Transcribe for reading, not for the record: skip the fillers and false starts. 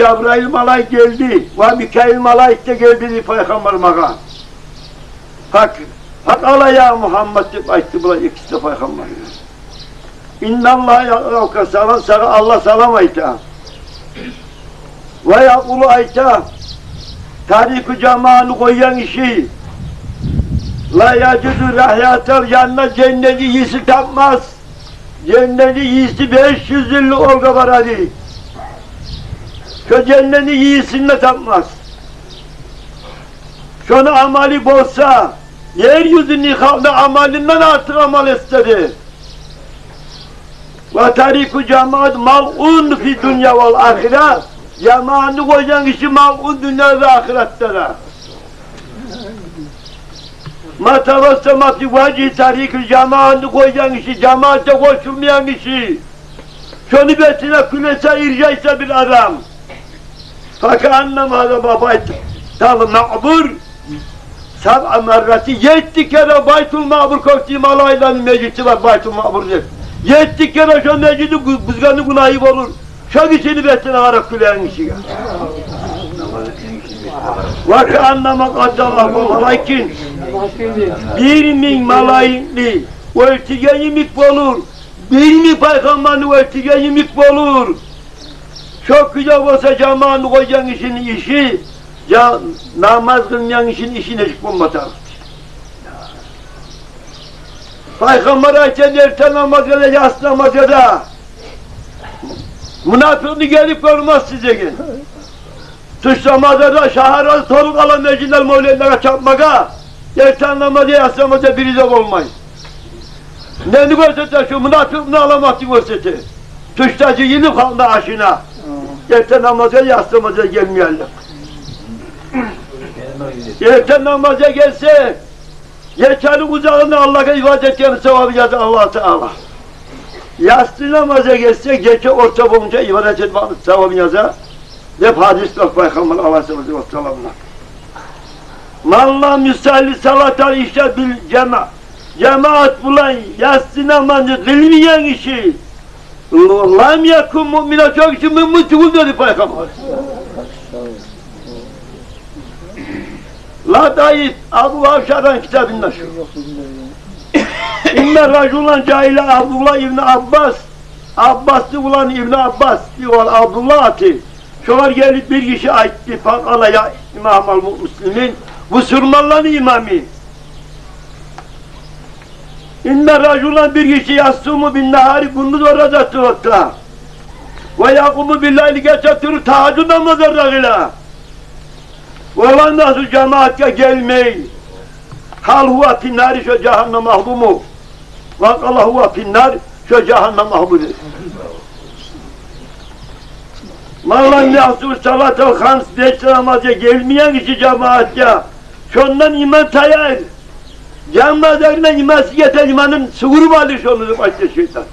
Cebrail malay geldi. Ve Mikail malayik de geldi Peygamber bana. Hak ala ya Muhammed deyip ayıttı bula ikisi de Peygamber. İnnallâhe yâkâ sana Allah salam ayta. Ve yakulu ayta. Tarik-ı cemaanı koyan işi. La yacidu rahyatel cennet cenneti yiyisi tapmaz. Cenneti yiyisi 500 yıllık olga var hadi. Şu cenneti yiyisinde tapmaz. Şunu amali bolsa, yeryüzünün halde amalinden artık amal istedi. Ve tariku cemaat mal'un fi dünya vel ahire. Cemaatını koyan kişi mal'un dünya ve ahirette de. Ma tavassamat bi vacih tarikil cemaatını koyan kişi, cemaate koşulmayan kişi. Şunu betine külese ircaysa bir adam. Fakat annem hâzâ babayt tal ma'bur. Sab'a merrati 7 kere Baytul Ma'bur koştuğu malaylanın meclisi var Baytul Ma'bur diye. 7 kere şu meclisi buzganı günahı olur. Şu kişini betine varak küleyen kişiye. Ve annama kaddallahu malaykin 1000 malayikli ölçüge mik olur. 1000 peygamberini ölçüge mik olur. Çok güzel olsa cemaatını koyan işin işi, ya namaz kılmayan işin eşik olmadı. Peygamber ayeten erken namaz ya da yas namaz ya da münafıkını gelip görmez size gel. Tuş namazda da şahara toruk alan meclisler mevlidlere çarpmaka, erken namazda yas namazda bir izah olmayın. Neyini gösterse şu münafıkını alamak gösterse. Tuştacı yeni kaldı aşına. Erken namaza yas namaza gelmeyenler. Erken namaza gelse, geçenin uzağında Allah'a ibadet ettiğini sevabı yazdı Allah Teala. Yastı namaza gelse, gece orta boyunca ibadet etmenin sevabı yazdı. Hep hadis yok Peygamber Aleyhisselatü Vesselam'la. Man lam yusalli salatan işte bil cemaat. Cemaat bulan yastı namazı kılmayan işi. Lam yakun mu'mine çok için mümin çıkıl dedi Peygamber. La dayit Abu Avşar'dan kitabında şu. İnne raculan cahile Abdullah İbni Abbas. Abbas'ı bulan İbni Abbas diyor Abdullah atı. Şolar gelip bir kişi aitti. Fakala ya İmam al-Müslimin. Bu Sürmalların imamı. İnne raculan bir kişi yassumu bin nahari gündüz orada vakta. Ve yakumu billahi geçetir tahaccüd namazı rağıyla. Ve lan nasıl cemaatke gelmeyi. Hal huve finnari şu cehennem mahbumu. Ve kala huve finnar şu cehennem mahbumu. Mallan yasur salatel khams 5 namaza gelmeyen kişi cemaatke. Şundan iman tayar. Cemaatlerine imansı yeter imanın sıvırı vardır şunu başta şeytan.